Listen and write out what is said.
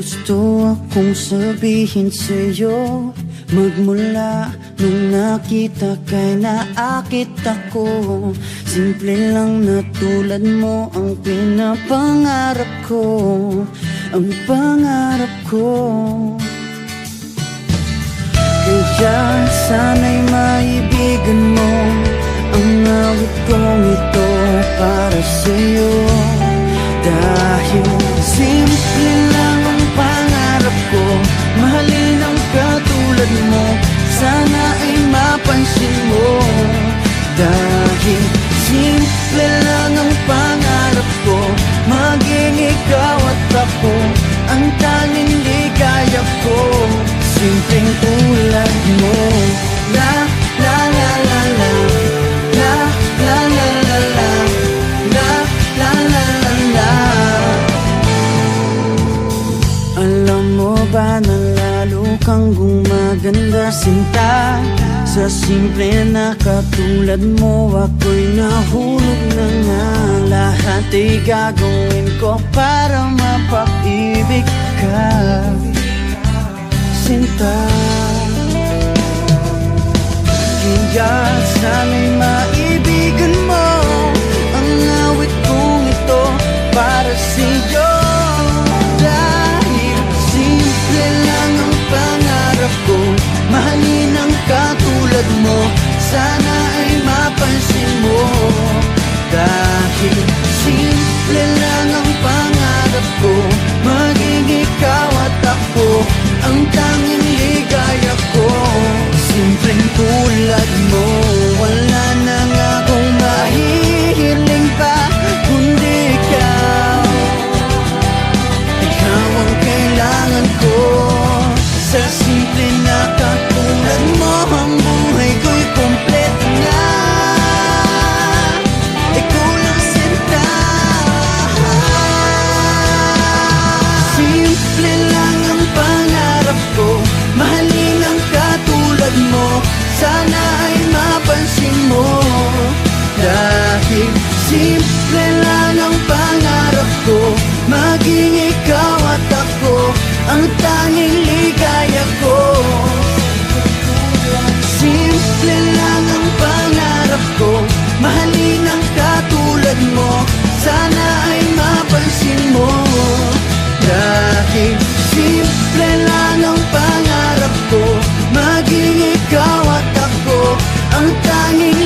gusto akong sabihin sa'yo, magmula nung nakita kay naakit ako. Simple lang na tulad mo ang pinapangarap ko, ang pangarap ko. Kaya sana'y maibigan mo ang awit kong ito para sa'yo. Dahil simple lang ang pangarap ko, mahalin ang katulad mo, sana ay mapansin mo. Dahil simple lang ang pangarap ko, maging ikaw at ako ang tanging ligaya ko. Simpleng tulad mo. La la la la la, la la la la la, la la la la la. Alam mo ba na lalo kang gumaganda, sinta? Sa simple na katulad mo, ako'y nahulog na nga. Lahat ay gagawin ko para mapaibig ka, sinta. Kaya sana'y maibigan mo ang awit kong ito para sa'yo. Dahil simple lang ang pangarap ko, mahalin ang katulad mo, sana ay mapansin mo. Dahil simple lang ang pangarap ko, maging ikaw at ako ang tanging ligaya ko. Simpleng tulad mo, wala na nga akong mahihiling pa kundi ikaw. Ikaw ang kailangan ko. Sa simple na katulad mo, ang buhay ko'y kompleto na. Ikaw lang sinta. Simple lang ang pangarap ko, mahalin ang katulad mo, sana ay mapansin mo. Dahil simple lang ang pangarap ko, maging ikaw at ako ang tanging ligaya ko. Simple lang ang pangarap ko, mahalin ang katulad mo, sana ay mapansin mo. Dahil simple lang ang pangarap ko, maging ikaw at ako ang tanging